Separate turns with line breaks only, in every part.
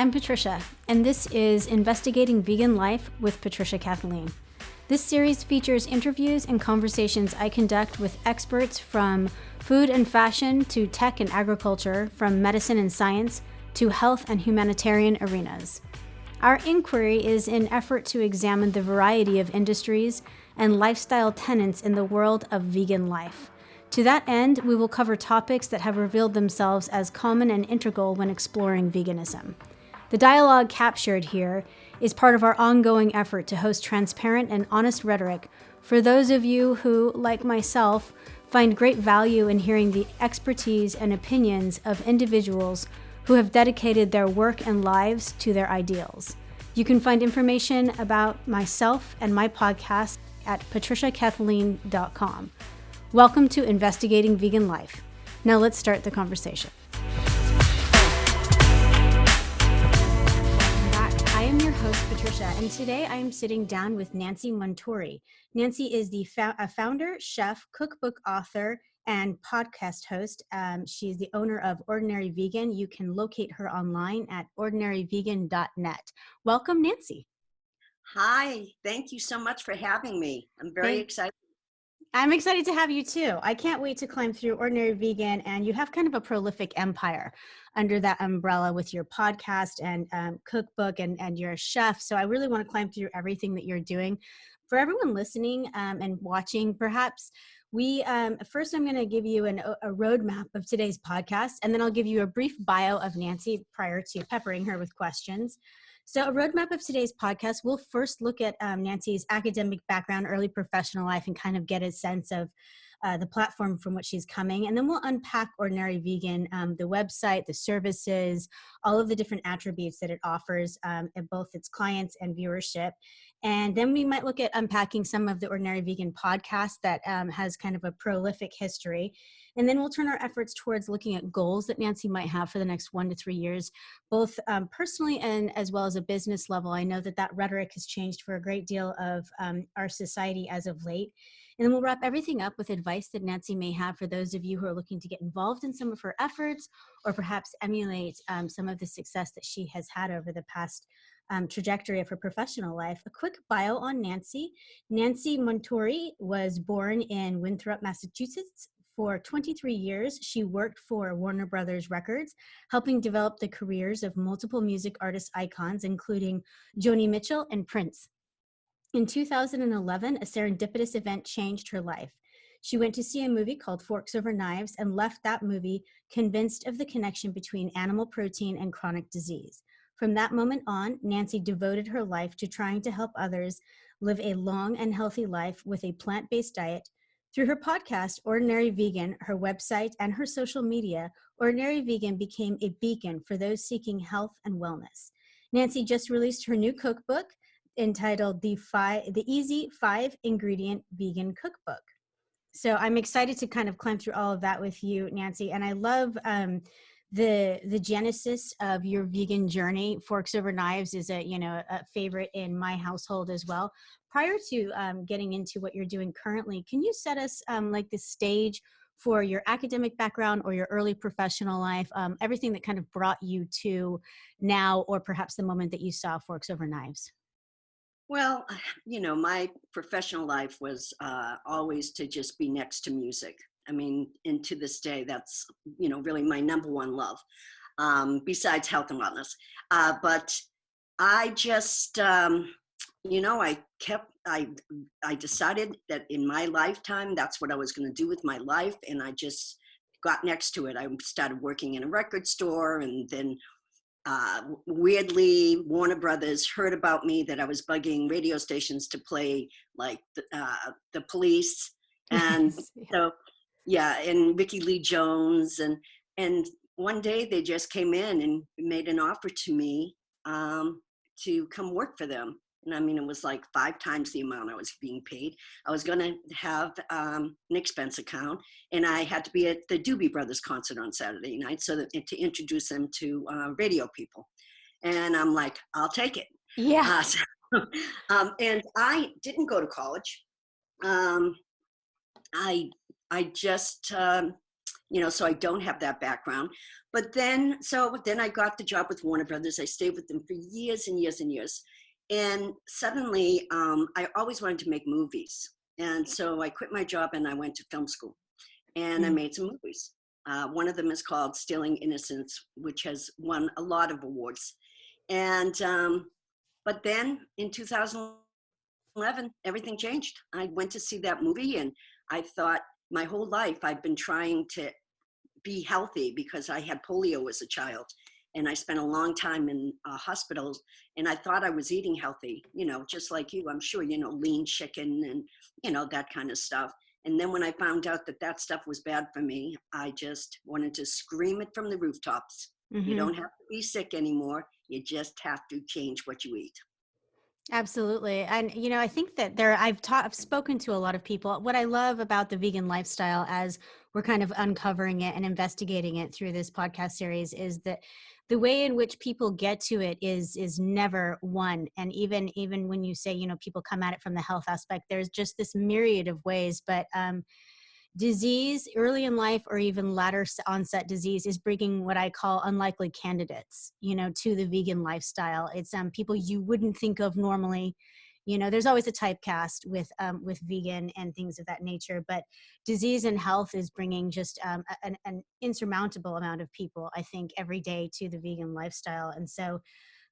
I'm Patricia, and this is Investigating Vegan Life with Patricia Kathleen. This series features interviews and conversations I conduct with experts from food and fashion to tech and agriculture, from medicine and science to health and humanitarian arenas. Our inquiry is an effort to examine the variety of industries and lifestyle tenets in the world of vegan life. To that end, we will cover topics that have revealed themselves as common and integral when exploring veganism. The dialogue captured here is part of our ongoing effort to host transparent and honest rhetoric for those of you who, like myself, find great value in hearing the expertise and opinions of individuals who have dedicated their work and lives to their ideals. You can find information about myself and my podcast at patriciakathleen.com. Welcome to Investigating Vegan Life. Now let's start the conversation. I am your host, Patricia, and today I am sitting down with Nancy Montuori. Nancy is the founder, chef, cookbook author, and podcast host. She is the owner of Ordinary Vegan. You can locate her online at ordinaryvegan.net. Welcome, Nancy.
Hi, thank you so much for having me. I'm very excited.
I'm excited to have you too. I can't wait to climb through Ordinary Vegan, and you have kind of a prolific empire under that umbrella with your podcast and cookbook, and you're a chef. So I really want to climb through everything that you're doing. For everyone listening and watching, perhaps first I'm going to give you a roadmap of today's podcast, and then I'll give you a brief bio of Nancy prior to peppering her with questions. So a roadmap of today's podcast, we'll first look at Nancy's academic background, early professional life, and kind of get a sense of the platform from which she's coming. And then we'll unpack Ordinary Vegan, the website, the services, all of the different attributes that it offers in both its clients and viewership. And then we might look at unpacking some of the Ordinary Vegan podcast that has kind of a prolific history. And then we'll turn our efforts towards looking at goals that Nancy might have for the next 1 to 3 years, both personally and as well as a business level. I know that rhetoric has changed for a great deal of our society as of late. And then we'll wrap everything up with advice that Nancy may have for those of you who are looking to get involved in some of her efforts, or perhaps emulate some of the success that she has had over the past trajectory of her professional life. A quick bio on Nancy. Nancy Montuori was born in Winthrop, Massachusetts. For 23 years, she worked for Warner Brothers Records, helping develop the careers of multiple music artist icons, including Joni Mitchell and Prince. In 2011, a serendipitous event changed her life. She went to see a movie called Forks Over Knives and left that movie convinced of the connection between animal protein and chronic disease. From that moment on, Nancy devoted her life to trying to help others live a long and healthy life with a plant-based diet. Through her podcast, Ordinary Vegan, her website, and her social media, Ordinary Vegan became a beacon for those seeking health and wellness. Nancy just released her new cookbook entitled The Easy 5-Ingredient Vegan Cookbook. So I'm excited to kind of climb through all of that with you, Nancy. And I love the genesis of your vegan journey. Forks Over Knives is a favorite in my household as well. Prior to getting into what you're doing currently, can you set us like the stage for your academic background or your early professional life, everything that kind of brought you to now, or perhaps the moment that you saw Forks Over Knives?
Well, my professional life was always to just be next to music. I mean, and to this day, that's, really my number one love, besides health and wellness. But I just, I decided that in my lifetime, that's what I was going to do with my life. And I just got next to it. I started working in a record store, and then weirdly, Warner Brothers heard about me, that I was bugging radio stations to play like the Police, and and Ricky Lee Jones, and one day they just came in and made an offer to me to come work for them. And I mean, it was like 5 times the amount I was being paid. I was going to have an expense account, and I had to be at the Doobie Brothers concert on Saturday night to introduce them to radio people. And I'm like, I'll take it.
Yeah.
And I didn't go to college. I just so I don't have that background. But then I got the job with Warner Brothers. I stayed with them for years and years and years. And suddenly, I always wanted to make movies. And so I quit my job and I went to film school, and I made some movies. One of them is called Stealing Innocence, which has won a lot of awards. And but then in 2011, everything changed. I went to see that movie, and I thought, my whole life I've been trying to be healthy because I had polio as a child, and I spent a long time in hospitals, and I thought I was eating healthy, just like you, I'm sure, lean chicken and, that kind of stuff. And then when I found out that that stuff was bad for me, I just wanted to scream it from the rooftops. You don't have to be sick anymore. You just have to change what you eat.
Absolutely. And, I think that I've spoken to a lot of people. What I love about the vegan lifestyle, as we're kind of uncovering it and investigating it through this podcast series, is that the way in which people get to it is never one. And even when you say, people come at it from the health aspect, there's just this myriad of ways. But disease early in life, or even latter onset disease, is bringing what I call unlikely candidates, to the vegan lifestyle. It's people you wouldn't think of normally. There's always a typecast with vegan and things of that nature, but disease and health is bringing just an insurmountable amount of people, I think, every day to the vegan lifestyle. And so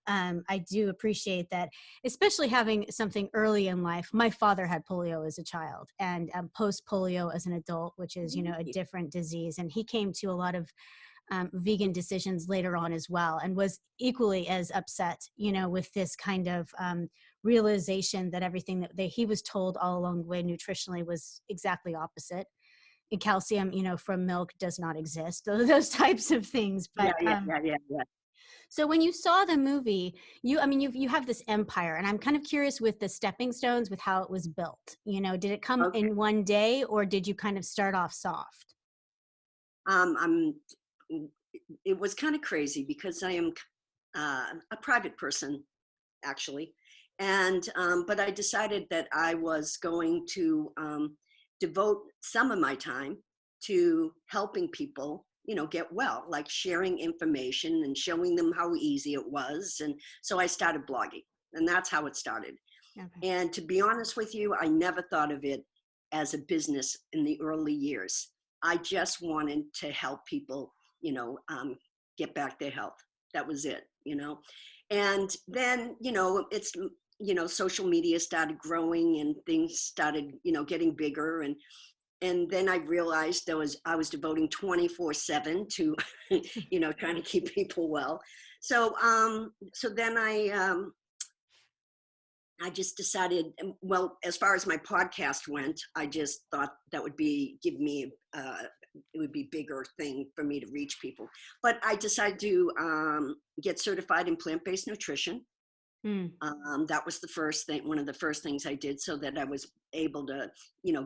I do appreciate that, especially having something early in life. My father had polio as a child, and post-polio as an adult, which is, a different disease. And he came to a lot of vegan decisions later on as well, and was equally as upset, with this kind of realization that everything that he was told all along the way nutritionally was exactly opposite. And calcium, from milk does not exist. Those types of things. But
Yeah.
so when you saw the movie, you have this empire, and I'm kind of curious with the stepping stones, with how it was built. Did it come in one day, or did you kind of start off soft?
It was kind of crazy because I am a private person, actually. And, but I decided that I was going to devote some of my time to helping people, get well, like sharing information and showing them how easy it was. And so I started blogging, and that's how it started. Okay. And to be honest with you, I never thought of it as a business in the early years. I just wanted to help people, get back their health. That was it, And then, it's, social media started growing and things started, getting bigger. And then I realized I was devoting 24/7 to, trying to keep people well. So, so then I just decided, well, as far as my podcast went, I just thought that would give me, it would be bigger thing for me to reach people. But I decided to get certified in plant-based nutrition. That was the first thing, one of the first things I did, so that I was able to,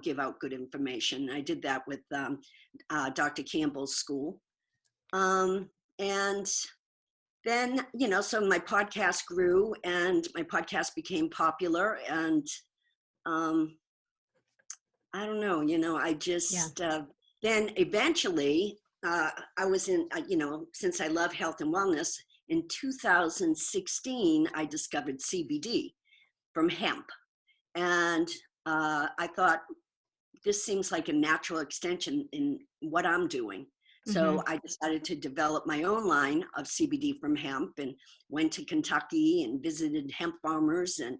give out good information. I did that with Dr. Campbell's school. And then, so my podcast grew, and my podcast became popular. And I don't know, I just, then eventually I was in, since I love health and wellness, in 2016, I discovered CBD from hemp. And I thought, this seems like a natural extension in what I'm doing. So I decided to develop my own line of CBD from hemp, and went to Kentucky and visited hemp farmers. And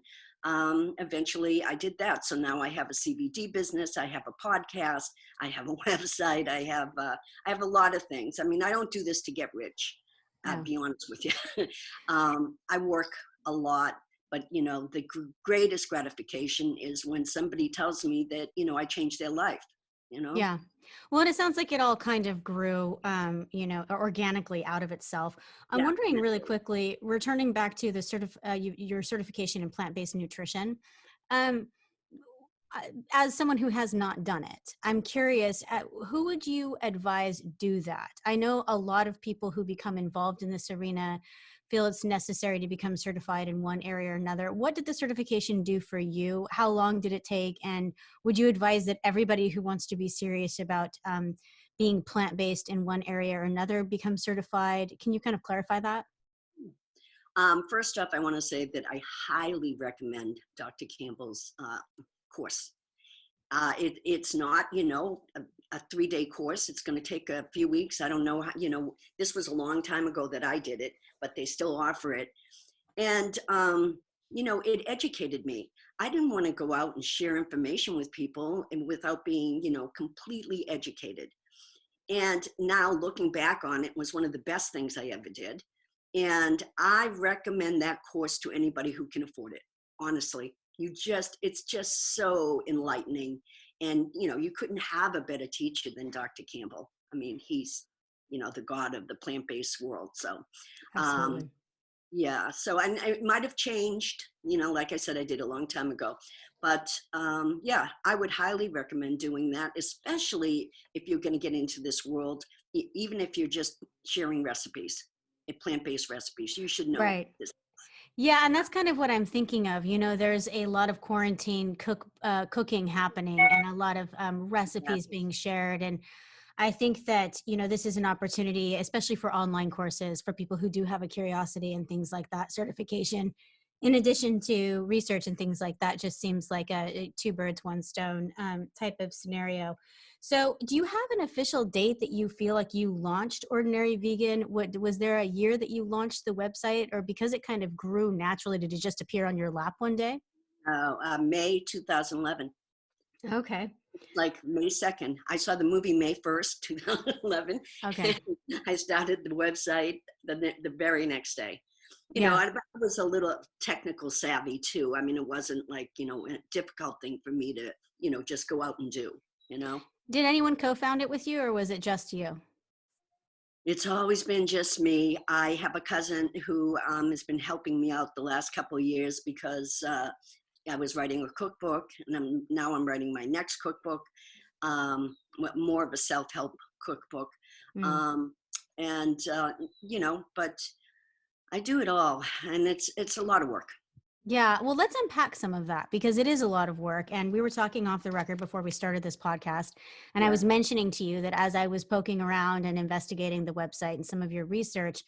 eventually I did that. So now I have a CBD business, I have a podcast, I have a website, I have a lot of things. I mean, I don't do this to get rich. I'll be honest with you. I work a lot, but the greatest gratification is when somebody tells me that, I changed their life,
Yeah. Well, and it sounds like it all kind of grew, organically out of itself. I'm wondering really quickly, returning back to the your certification in plant-based nutrition. As someone who has not done it, I'm curious, who would you advise do that? I know a lot of people who become involved in this arena feel it's necessary to become certified in one area or another. What did the certification do for you? How long did it take? And would you advise that everybody who wants to be serious about being plant-based in one area or another become certified? Can you kind of clarify that?
First off, I want to say that I highly recommend Dr. Campbell's course. It's not, a 3-day course. It's going to take a few weeks. I don't know how, this was a long time ago that I did it, but they still offer it. And, it educated me. I didn't want to go out and share information with people and without being, completely educated. And now looking back on it, was one of the best things I ever did. And I recommend that course to anybody who can afford it. Honestly, it's just so enlightening. And, you couldn't have a better teacher than Dr. Campbell. I mean, he's, the god of the plant-based world. So,
Absolutely.
yeah. So, and it might have changed, like I said, I did a long time ago, but yeah, I would highly recommend doing that, especially if you're going to get into this world, even if you're just sharing recipes, plant-based recipes, you should know
Right.
this.
Yeah, and that's kind of what I'm thinking of. There's a lot of quarantine cooking happening and a lot of
Yeah.
recipes being shared. And I think that, this is an opportunity, especially for online courses, for people who do have a curiosity and things like that. Certification, in addition to research and things like that, just seems like a two birds, one stone type of scenario. So, do you have an official date that you feel like you launched Ordinary Vegan? Was there a year that you launched the website, or because it kind of grew naturally, did it just appear on your lap one day?
May 2011.
Okay.
Like May 2nd. I saw the movie May 1st, 2011.
Okay.
And I started the website the very next day.
Yeah.
I was a little technical savvy too. I mean, it wasn't like, a difficult thing for me to, just go out and do.
Did anyone co-found it with you, or was it just you?
It's always been just me. I have a cousin who has been helping me out the last couple of years because I was writing a cookbook, and now I'm writing my next cookbook, more of a self-help cookbook.
Mm.
Um, and, but I do it all, and it's a lot of work.
Yeah, well, let's unpack some of that because it is a lot of work. And we were talking off the record before we started this podcast. And I
Yeah.
was mentioning to you that as I was poking around and investigating the website and some of your research,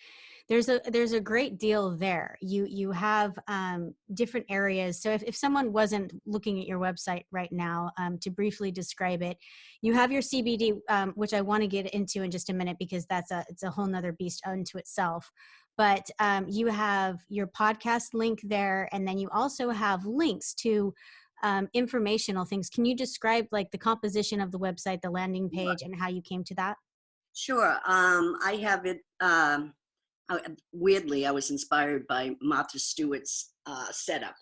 there's a great deal there. You have different areas. So if someone wasn't looking at your website right now, to briefly describe it, you have your CBD, which I want to get into in just a minute because it's a whole nother beast unto itself. But you have your podcast link there, and then you also have links to informational things. Can you describe like the composition of the website, the landing page, and how you came to that?
Sure. I have it. Weirdly, I was inspired by Martha Stewart's setup,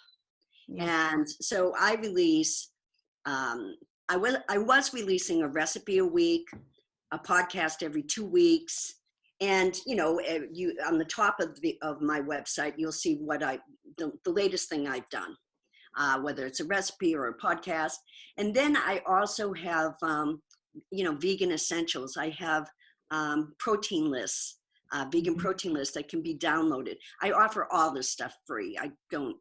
Yeah.
and so I release. I was releasing a recipe a week, a podcast every 2 weeks, and you on the top of my website, you'll see the latest thing I've done, whether it's a recipe or a podcast. And then I also have vegan essentials. I have protein lists, vegan protein lists that can be downloaded. I offer all this stuff free. I don't,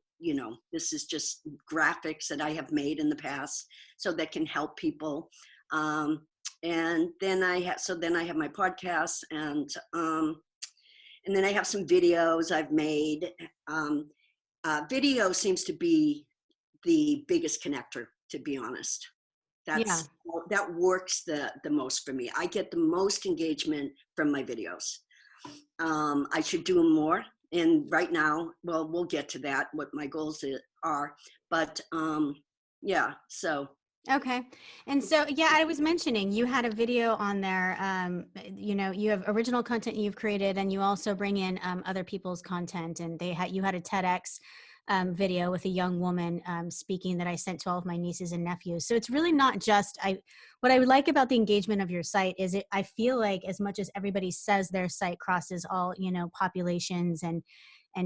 this is just graphics that I have made in the past so that can help people. And then I have my podcasts, and then I have some videos I've made. Video seems to be the biggest connector, to be honest.
Yeah.
That works the most for me. I get the most engagement from my videos. I should do more, and right now, well, we'll get to that, what my goals are, but yeah, so.
Okay. And so, yeah, I was mentioning you had a video on there. You have original content you've created, and you also bring in other people's content. And you had a TEDx video with a young woman speaking that I sent to all of my nieces and nephews. So it's really not just what I would like about the engagement of your site is I feel like as much as everybody says their site crosses all, populations and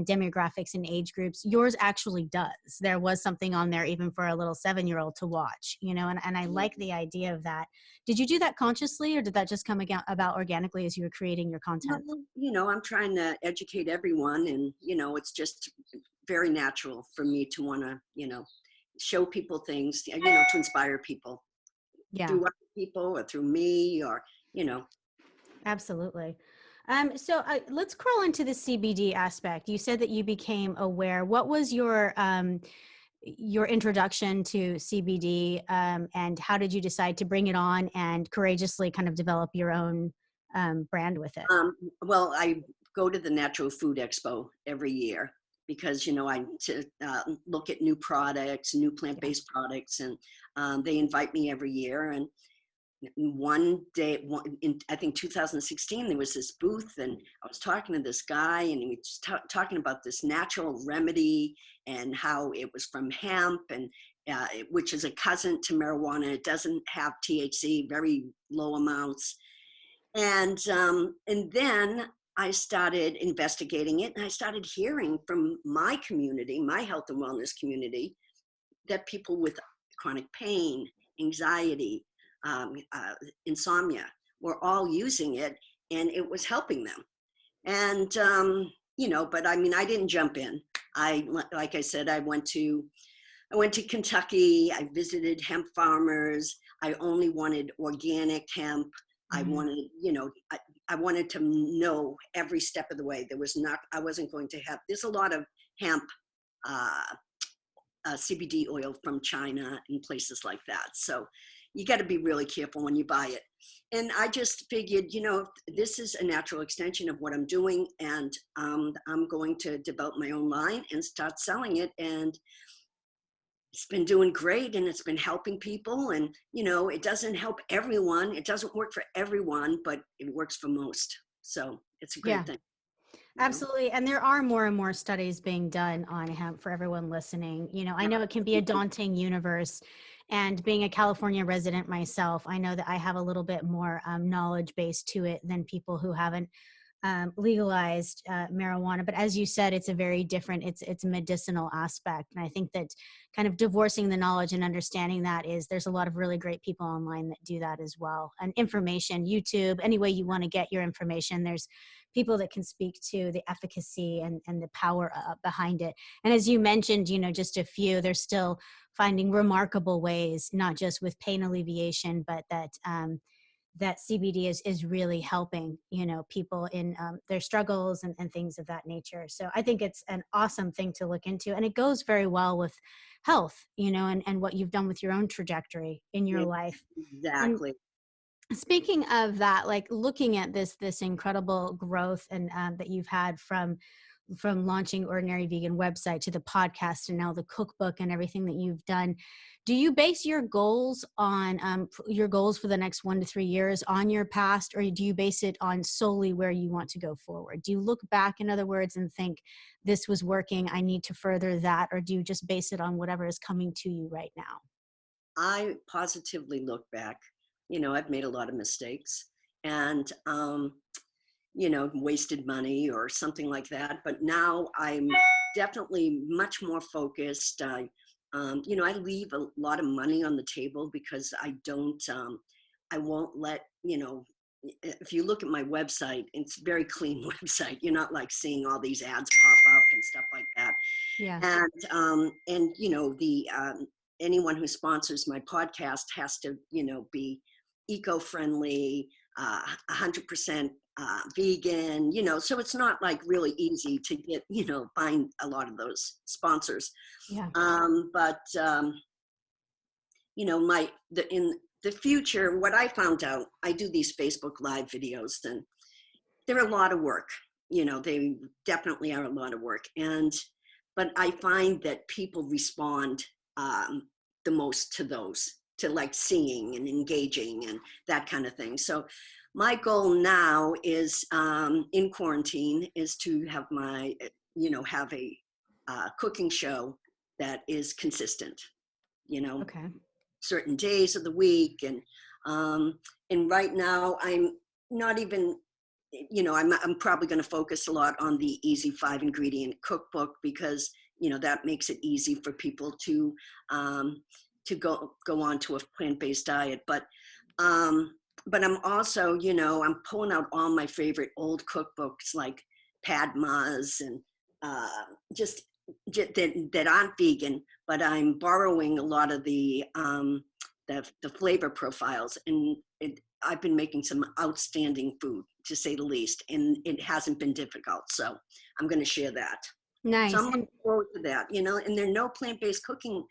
demographics and age groups, yours actually does. There was something on there even for a little 7-year-old to watch, and I like the idea of that. Did you do that consciously, or did that just come about organically as you were creating your content?
Well, I'm trying to educate everyone, and, it's just very natural for me to want to, show people things, to inspire people.
Yeah.
Through other people or through me, or, you know.
Absolutely. So let's crawl into the CBD aspect. You said that you became aware. What was your introduction to CBD, and how did you decide to bring it on and courageously kind of develop your own brand with it?
Well, I go to the Natural Food Expo every year because, I to look at new products, new
Yeah.
plant-based products, and they invite me every year. And one day, in I think 2016, there was this booth, and I was talking to this guy, and he was talking about this natural remedy and how it was from hemp, and which is a cousin to marijuana. It doesn't have THC, very low amounts. And then I started investigating it, and I started hearing from my community, my health and wellness community, that people with chronic pain, anxiety, insomnia were all using it, and it was helping them. And but I mean, I didn't jump in. Like I said, I went to Kentucky. I visited hemp farmers. I only wanted organic hemp. I
Mhm.
wanted, I wanted to know every step of the way. I wasn't going to have, there's a lot of hemp, uh, CBD oil from China and places like that. So you got to be really careful when you buy it. And I just figured, this is a natural extension of what I'm doing, and I'm going to develop my own line and start selling it. And it's been doing great, and it's been helping people. And, it doesn't help everyone. It doesn't work for everyone, but it works for most. So it's a
Yeah.
great thing, you know?
Absolutely. And there are more and more studies being done on hemp for everyone listening. I know it can be a
Absolutely.
daunting universe. And being a California resident myself, I know that I have a little bit more knowledge base to it than people who haven't legalized marijuana. But as you said, it's a very different, it's a medicinal aspect. And I think that kind of divorcing the knowledge and understanding that is there's a lot of really great people online that do that as well. And information, YouTube, any way you want to get your information, there's people that can speak to the efficacy and the power behind it. And as you mentioned, just a few, they're still finding remarkable ways, not just with pain alleviation, but that CBD is really helping, people in their struggles and things of that nature. So I think it's an awesome thing to look into, and it goes very well with health, and what you've done with your own trajectory in your
Yeah,
life. And
exactly.
speaking of that, like looking at this incredible growth and that you've had from launching Ordinary Vegan website to the podcast and now the cookbook and everything that you've done, do you base your goals on your goals for the next 1 to 3 years on your past, or do you base it on solely where you want to go forward? Do you look back, in other words, and think this was working, I need to further that, or do you just base it on whatever is coming to you right now?
I positively look back. I've made a lot of mistakes, and wasted money or something like that. But now I'm definitely much more focused. I leave a lot of money on the table because I won't let, if you look at my website, it's a very clean website. You're not like seeing all these ads pop up and stuff like that.
Yeah.
And the anyone who sponsors my podcast has to be eco-friendly, 100% vegan, so it's not like really easy to get, find a lot of those sponsors.
Yeah.
But in the future, what I found out, I do these Facebook Live videos, and they're a lot of work. They definitely are a lot of work. But I find that people respond the most to those, to like seeing and engaging and that kind of thing. So my goal now is in quarantine is to have have a cooking show that is consistent, you know,
Okay.
certain days of the week. And right now I'm not even, I'm probably going to focus a lot on the easy 5 ingredient cookbook because, that makes it easy for people um, to go on to a plant-based diet. But I'm also, I'm pulling out all my favorite old cookbooks like Padma's and uh, just that aren't vegan, but I'm borrowing a lot of the flavor profiles, and I've been making some outstanding food, to say the least, and it hasn't been difficult. So I'm going to share that. So I'm
Nice.
looking
And
forward to that, and there are no plant-based cooking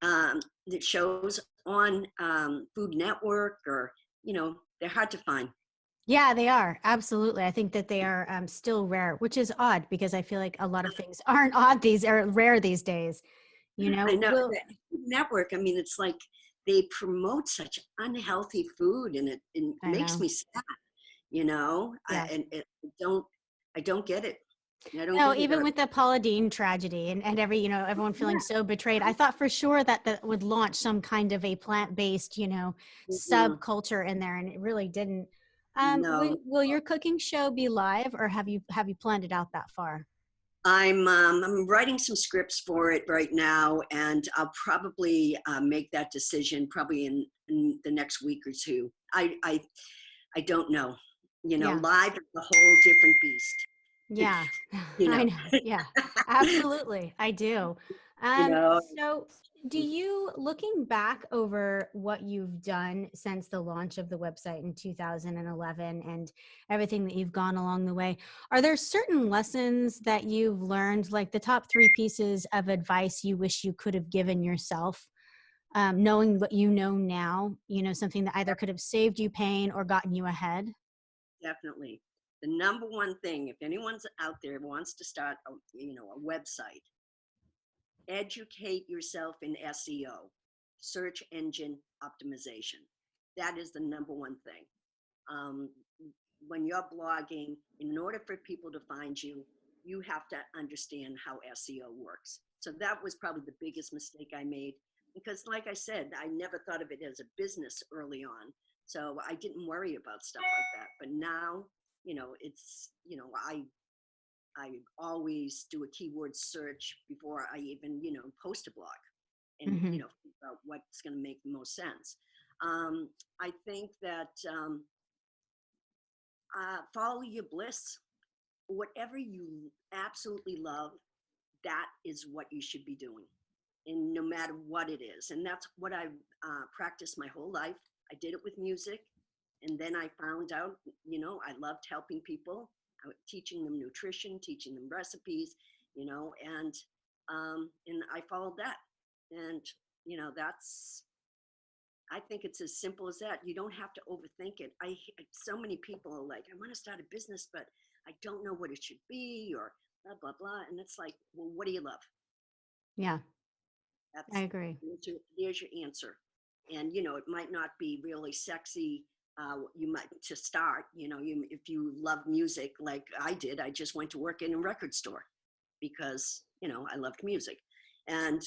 that shows on Food Network, or, they're hard to find.
yeah, they are. Absolutely. I think that they are still rare, which is odd because I feel like a lot of things aren't odd these are rare these days.
I know.
Will
The Food Network, I mean, it's like they promote such unhealthy food, and it
I
makes
know.
me sad, you know,
Yeah.
and I don't get it. I don't
No,
get it.
even with the Paula Deen tragedy and everyone feeling so betrayed, I thought for sure that that would launch some kind of a plant-based,
Mm-mm.
subculture in there, and it really didn't.
No,
Will your cooking show be live, or have you planned it out that far?
I'm writing some scripts for it right now, and I'll probably make that decision probably in the next week or two. I don't know.
Yeah.
Live is a whole different beast.
Yeah,
you
I
know,
know. Yeah, absolutely. I do.
you know.
So do you, looking back over what you've done since the launch of the website in 2011 and everything that you've gone along the way, are there certain lessons that you've learned, like the top three pieces of advice you wish you could have given yourself, knowing what you know now, something that either could have saved you pain or gotten you ahead?
Definitely. The number one thing, if anyone's out there wants to start a website, educate yourself in SEO, search engine optimization. That is the number one thing. Um, when you're blogging, in order for people to find you, you have to understand how SEO works. So that was probably the biggest mistake I made, because like I said, I never thought of it as a business early on. So I didn't worry about stuff like that. But now, it's, I always do a keyword search before I even, post a blog, and,
Hmm.
figure out what's going to make the most sense. I think that follow your bliss. Whatever you absolutely love, that is what you should be doing. And no matter what it is. And that's what I've practiced my whole life. I did it with music. And then I found out, I loved helping people, teaching them nutrition, teaching them recipes, and I followed that. And, that's, I think it's as simple as that. You don't have to overthink it. So many people are like, I want to start a business, but I don't know what it should be, or blah, blah, blah. And it's like, well, what do you love?
Yeah, I
That's
agree.
there's your answer. And it might not be really sexy. You might to start. If you love music like I did, I just went to work in a record store because I loved music, and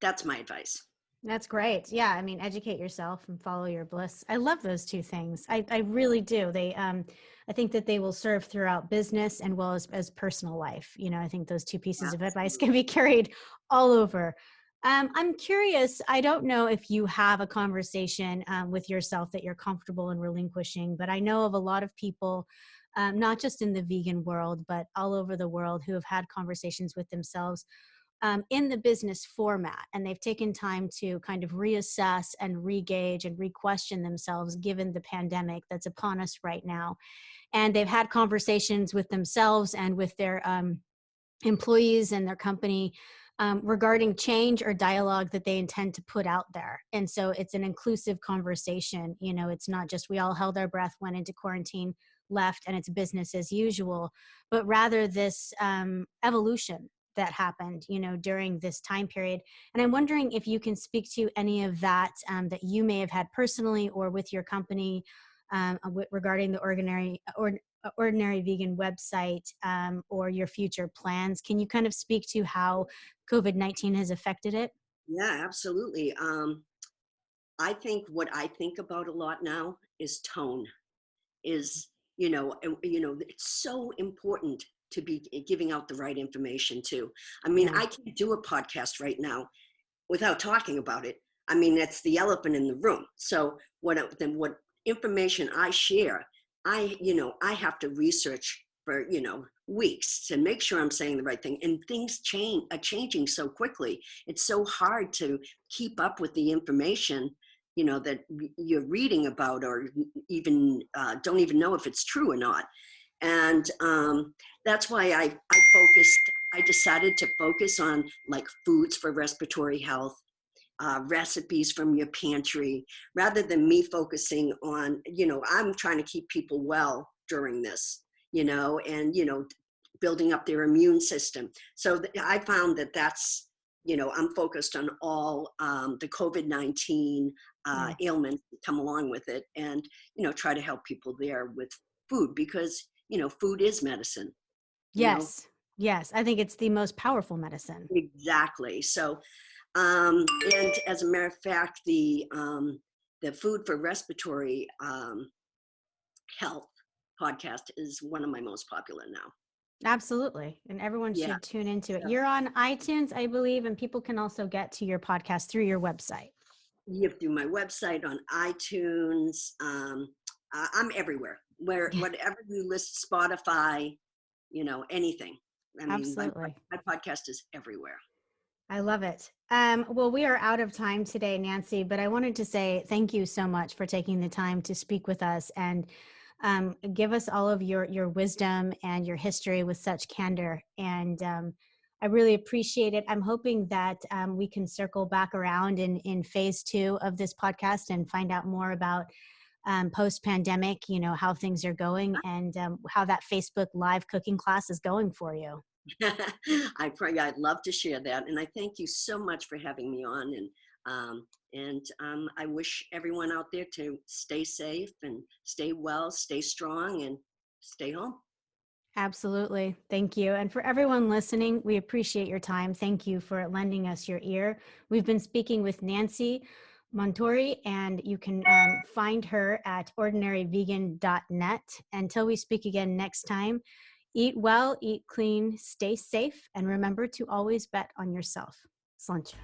that's my advice.
That's great. Yeah, I mean, educate yourself and follow your bliss. I love those two things. I really do. I think that they will serve throughout business and well as personal life. I think those two pieces of advice
Absolutely.
can be carried all over. I'm curious. I don't know if you have a conversation with yourself that you're comfortable in relinquishing, but I know of a lot of people, not just in the vegan world, but all over the world, who have had conversations with themselves in the business format, and they've taken time to kind of reassess and re-gauge and re-question themselves given the pandemic that's upon us right now. And they've had conversations with themselves and with their employees and their company regarding change or dialogue that they intend to put out there. And so it's an inclusive conversation. It's not just we all held our breath, went into quarantine, left, and it's business as usual, but rather this evolution that happened, during this time period. And I'm wondering if you can speak to any of that that you may have had personally or with your company regarding the ordinary vegan website, or your future plans. Can you kind of speak to how COVID-19 has affected it?
Yeah, absolutely. I think what I think about a lot now is tone. Is it's so important to be giving out the right information too. I mean,
Yeah.
I can't do a podcast right now without talking about it. I mean, that's the elephant in the room. So what information I share, I have to research for weeks to make sure I'm saying the right thing. And things are changing so quickly. It's so hard to keep up with the information that you're reading about, or even don't even know if it's true or not. And that's why I decided to focus on like foods for respiratory health, recipes from your pantry, rather than me focusing on, I'm trying to keep people well during this, and, building up their immune system. So I found that that's, I'm focused on all the COVID-19 ailments that come along with it, and, try to help people there with food, because, food is medicine.
Yes. Yes. I think it's the most powerful medicine.
Exactly. So, and as a matter of fact, the food for respiratory health podcast is one of my most popular now.
Absolutely. And everyone
Yeah.
should tune into it. You're on iTunes, I believe, and people can also get to your podcast through your website.
You have to do my website, on iTunes. I'm everywhere. Whatever you list, Spotify, anything. I mean,
Absolutely.
my podcast is everywhere.
I love it. Well, we are out of time today, Nancy, but I wanted to say thank you so much for taking the time to speak with us and give us all of your wisdom and your history with such candor. And I really appreciate it. I'm hoping that we can circle back around in phase 2 of this podcast and find out more about post-pandemic, how things are going, and how that Facebook Live cooking class is going for you.
I'd love to share that, and I thank you so much for having me on. And I wish everyone out there to stay safe and stay well, stay strong, and stay home.
Absolutely. Thank you. And for everyone listening, we appreciate your time. Thank you for lending us your ear. We've been speaking with Nancy Montuori, and you can find her at ordinaryvegan.net. Until we speak again next time, eat well, eat clean, stay safe, and remember to always bet on yourself. Sláinte.